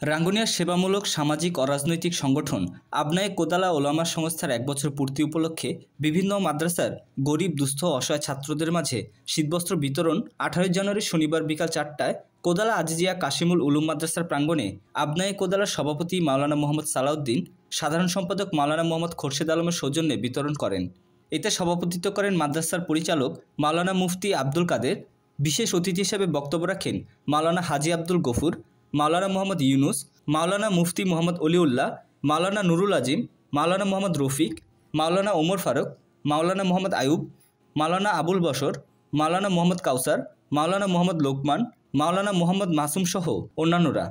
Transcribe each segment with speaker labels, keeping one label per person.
Speaker 1: রাঙ্গুনিয়ার সেবামূলক সামাজিক ও রাজনৈতিক সংগঠন আবনায়ে কোদালা ওলামা সংস্থার ১ বছর পূর্তি উপলক্ষে বিভিন্ন মাদ্রাসার গরিব দুস্থ অসহায় ছাত্রদের মাঝে শীতবস্ত্র বিতরণ ১৮ জানুয়ারি শনিবার বিকাল ৪টায় কোদালা আজিজিয়া কাশিমুল উলুম মাদ্রাসার প্রাঙ্গণে আবনায়ে কোদালার সভাপতি মাওলানা মোহাম্মদ সালাউদ্দিন, সাধারণ সম্পাদক মাওলানা মোহাম্মদ খোরশেদ আলমের সৌজন্যে বিতরণ করেন। এতে সভাপতিত্ব করেন মাদ্রাসার পরিচালক মাওলানা মুফতি আব্দুল কাদের। বিশেষ অতিথি হিসেবে বক্তব্য রাখেন মাওলানা হাজি আব্দুল গফুর, মাওলানা মোহাম্মদ ইউনুস, মাওলানা মুফতি মোহাম্মদ অলিউল্লাহ, মাওলানা নুরুল আজিম, মাওলানা মোহাম্মদ রফিক, মাওলানা ওমর ফারুক, মাওলানা মোহাম্মদ আয়ুব, মাওলানা আবুল বশর, মাওলানা মোহাম্মদ কাউসার, মাওলানা মোহাম্মদ লোকমান, মাওলানা মোহাম্মদ মাসুম সহ অন্যান্যরা।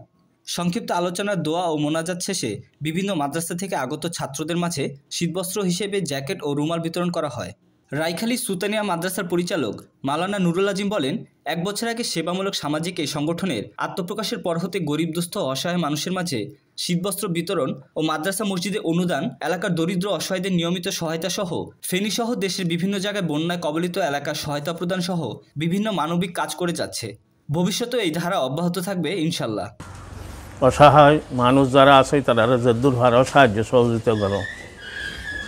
Speaker 1: সংক্ষিপ্ত আলোচনার দোয়া ও মোনাজাত শেষে বিভিন্ন মাদ্রাসা থেকে আগত ছাত্রদের মাঝে শীতবস্ত্র হিসেবে জ্যাকেট ও রুমাল বিতরণ করা হয়। রাইখালী সুতানিয়া মাদ্রাসার পরিচালক মাওলানা নুরুল আজিম বলেন, ১ বছর আগে সেবামূলক সামাজিক এই সংগঠনের আত্মপ্রকাশের পর হতে গরিব দুস্থ অসহায় মানুষের মাঝে শীতবস্ত্র বিতরণ ও মাদ্রাসা মসজিদে অনুদান, এলাকার দরিদ্র অসহায়দের নিয়মিত সহায়তা সহ ফেনীসহ দেশের বিভিন্ন জায়গায় বন্যায় কবলিত এলাকার সহায়তা প্রদান সহ বিভিন্ন মানবিক কাজ করে যাচ্ছে। ভবিষ্যতেও এই ধারা অব্যাহত থাকবে ইনশাল্লাহ।
Speaker 2: অসহায় মানুষ যারা আছে তারা যে দুর্ভারও সাহায্য সহযোগিতা করো।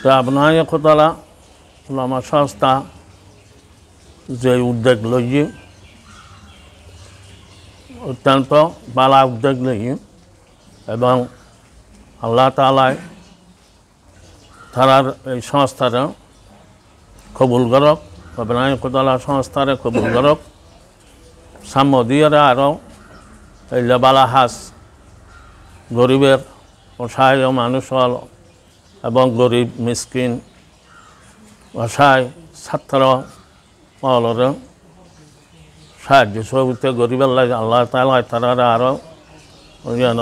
Speaker 2: তো আবনায়ে কোদালা ওলামা সংস্থা যে উদ্যোগ লইয়ে অত্যন্ত ভালো উদ্যোগ লইয়ে এবং আল্লাহ তাআলায় তারার এই সংস্থাটা কবুল করক, আবনায়ে কোদালা সংস্থারে কবুল করক। সাম্য দিয়ে আরও এই বালা হাস গরিবের অসহায় মানুষ এবং গরিব মিসকিন অসহায় ছাত্র মহলের সাহায্য সহযোগিতা গরিবের লাগে আল্লাহ তাআলা তারা আরও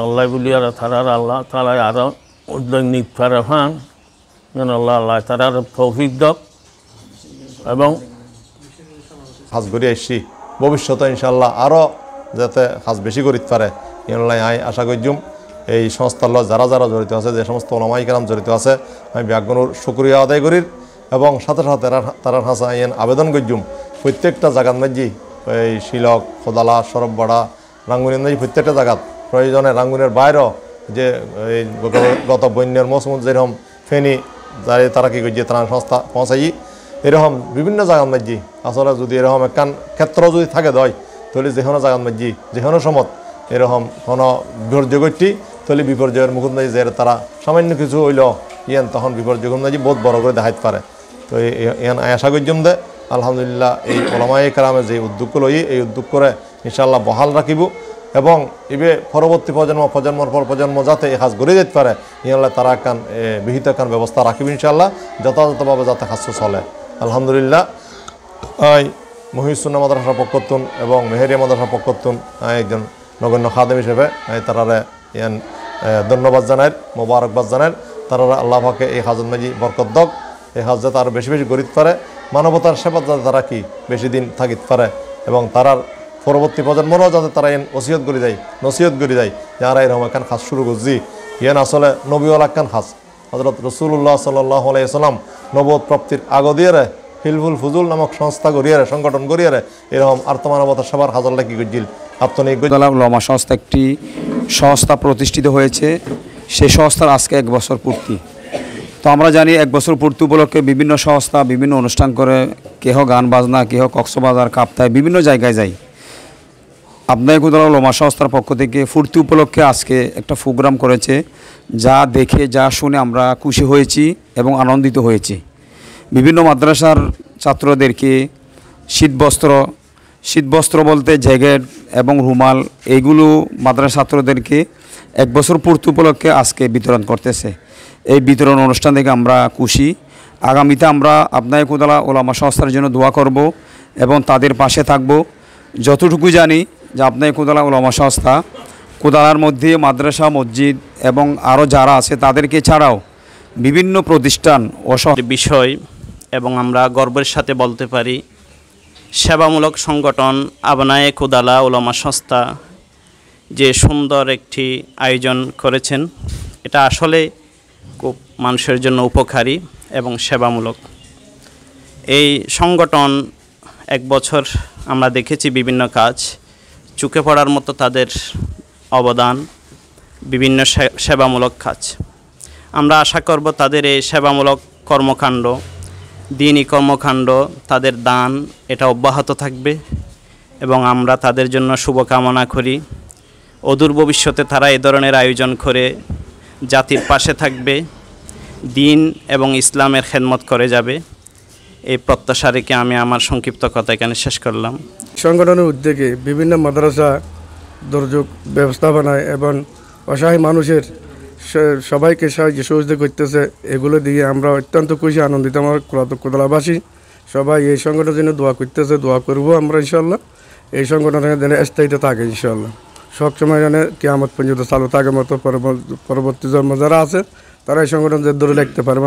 Speaker 2: আল্লাহ বলি আর তারা আল্লাহ তাআলা আরও উদ্যোগ নিতে পারে ফান যেন আল্লাহ তারার তৌফিক দক এবং
Speaker 3: হাজ ঘুরে আসছি ভবিষ্যতে ইনশাল্লাহ আরও যাতে হাজ বেশি করিতে পারে ইনশাল্লাহ আমি আশা করছুম। এই সংস্থার যারা যারা জড়িত আছে, যে সমস্ত ওলামাই কেরাম জড়িত আছে, আমি ব্যাগগুলোর শুকরিয়া আদায় করি এবং সাথে সাথে তারা হাসা আইন আবেদন করছুম প্রত্যেকটা জায়গার মধ্যে এই শিলক, কোদালা, সরববাড়া, রাঙ্গুনির মধ্যে প্রত্যেকটা জায়গাত প্রয়োজনে রাঙ্গুনের বাইরেও যে এই গত বন্যার মৌসুম যেরকম ফেনী যারা তারা কী করছে ত্রাণ সংস্থা পৌঁছাই এরকম বিভিন্ন জায়গার মধ্যে আসলে যদি এরকম একখান ক্ষেত্র যদি থাকে দয় তাহলে যে কোনো জায়গার মধ্যে যে কোনো সময় এরকম কোনো বিপর্যয় ঘটটি তাহলে বিপর্যয়ের মুখোমুখি যে তারা সামান্য কিছু হইল ইয়ান তখন বিপর্যয় মধ্যে বহুত বড় করে দেখাইতে পারে। তো ইয়ান আশা করছুম দে আলহামদুলিল্লাহ এই ওলামায়ে কেরামে যে উদ্যোগ লই এই উদ্যোগ করে ইনশাআল্লাহ বহাল রাখিব এবং এবে পরবর্তী প্রজন্মর পর প্রজন্ম যাতে এই কাজ গড়ে যেতে পারে ইনশাআল্লাহ তারা একখান বিহিত একখান ব্যবস্থা রাখিব ইনশাআল্লাহ যথাযথভাবে যাতে কাজ চলে। আলহামদুলিল্লাহ মহিউসুন্নাহ মাদ্রাসার পক্ষতুন এবং মেহেরিয়া মাদ্রাসার পক্ষতুন একজন নগণ্য খাদেম হিসেবে তারারে ইয়ান ধন্যবাদ জানাই, মোবারকবাদ জানাই। তারা আল্লাহ পাকে এই হাজত মাঝি বরকত দক, এই হাজ যাতে আরও বেশি বেশি গড়িতে পারে, মানবতার সেবা যাতে তারা কি বেশি দিন থাকিতে পারে এবং তারার পরবর্তী প্রজন্মরাও যাতে তারা এন ওসিয়ত করে যায়, নসিহত করে যায় যারা এরকম একখান খাস শুরু করছি ইয়ান আসলে নবীওয়ালা একখান খাস। হযরত রাসূলুল্লাহ সাল্লাল্লাহু আলাইহি ওয়াসাল্লাম নবুয়ত প্রাপ্তির আগ দিয়ে হিলফুল ফুজুল নামক সংস্থা গড়িয়ে সংগঠন গড়িয়ে এরকম আর্তমানবতার সবার হাজার কি করছিল আত্মনিয়োগ
Speaker 4: ওলামা সংস্থা একটি সংস্থা প্রতিষ্ঠিত হয়েছে। সেই সংস্থার আজকে ১ বছর পূর্তি। তো আমরা জানি ১ বছর পূর্তি উপলক্ষে বিভিন্ন সংস্থা বিভিন্ন অনুষ্ঠান করে, কেহ গান বাজনা, কেহ কক্সবাজার, কাপ্তায় বিভিন্ন জায়গায় যায়। আবনায়ে কোদালা ওলামা সংস্থার পক্ষ থেকে পূর্তি উপলক্ষে আজকে একটা প্রোগ্রাম করেছে, যা দেখে যা শুনে আমরা খুশি হয়েছি এবং আনন্দিত হয়েছি। বিভিন্ন মাদ্রাসার ছাত্রদেরকে শীতবস্ত্র বলতে জ্যাকেট এবং রুমাল এইগুলো মাদ্রাসা ছাত্রদেরকে ১ বছর পূর্তি উপলক্ষে আজকে বিতরণ করতেছে। এই বিতরণ অনুষ্ঠান থেকে আমরা খুশি। আগামীতে আমরা আবনায়ে কোদালা ওলামা সংস্থার জন্য দোয়া করব এবং তাদের পাশে থাকব। যতটুকু জানি যে আবনায়ে কোদালা ওলামা সংস্থা কোদালার মধ্যে মাদ্রাসা, মসজিদ এবং আরও যারা আছে তাদেরকে ছাড়াও বিভিন্ন প্রতিষ্ঠান
Speaker 5: বিষয় এবং আমরা গর্বের সাথে বলতে পারি সেবামূলক সংগঠন আবনায়ে কোদালা ওলামা সংস্থা যে সুন্দর একটি আয়োজন করেছেন, এটা আসলে খুব মানুষের জন্য উপকারী এবং সেবামূলক। এই সংগঠন ১ বছর আমরা দেখেছি বিভিন্ন কাজ, চোখে পড়ার মতো তাদের অবদান। বিভিন্ন সেবামূলক কাজ। আমরা আশা করব তাদের এই সেবামূলক কর্মকাণ্ড, দিনই কর্মকাণ্ড, তাদের দান এটা অব্যাহত থাকবে এবং আমরা তাদের জন্য শুভকামনা করি। অদূর ভবিষ্যতে তারা এ ধরনের আয়োজন করে জাতির পাশে থাকবে, দিন এবং ইসলামের খেদমত করে যাবে। এই প্রত্যাশা রেখে আমি আমার সংক্ষিপ্ত কথা এখানে শেষ করলাম।
Speaker 6: সংগঠনের উদ্যোগে বিভিন্ন মাদ্রাসা দুর্যোগ ব্যবস্থাপনায় এবং অসহায় মানুষের সবাইকে সাহায্য সহযোগিতা করতেছে, এগুলো দিয়ে আমরা অত্যন্ত খুশি, আনন্দিত। আমার কোদালাবাসী সবাই এই সংগঠনের জন্য দোয়া করতেছে, দোয়া করবো আমরা ইনশাল্লাহ। এই সংগঠনের যেন স্থায়িত্ব থাকে ইনশাল্লাহ, সবসময় যেন কিয়ামত পর্যন্ত চালু থাকে মতো পরবর্তী জন্ম যারা আছে তারা এই সংগঠন যে দূরে লিখতে পারে।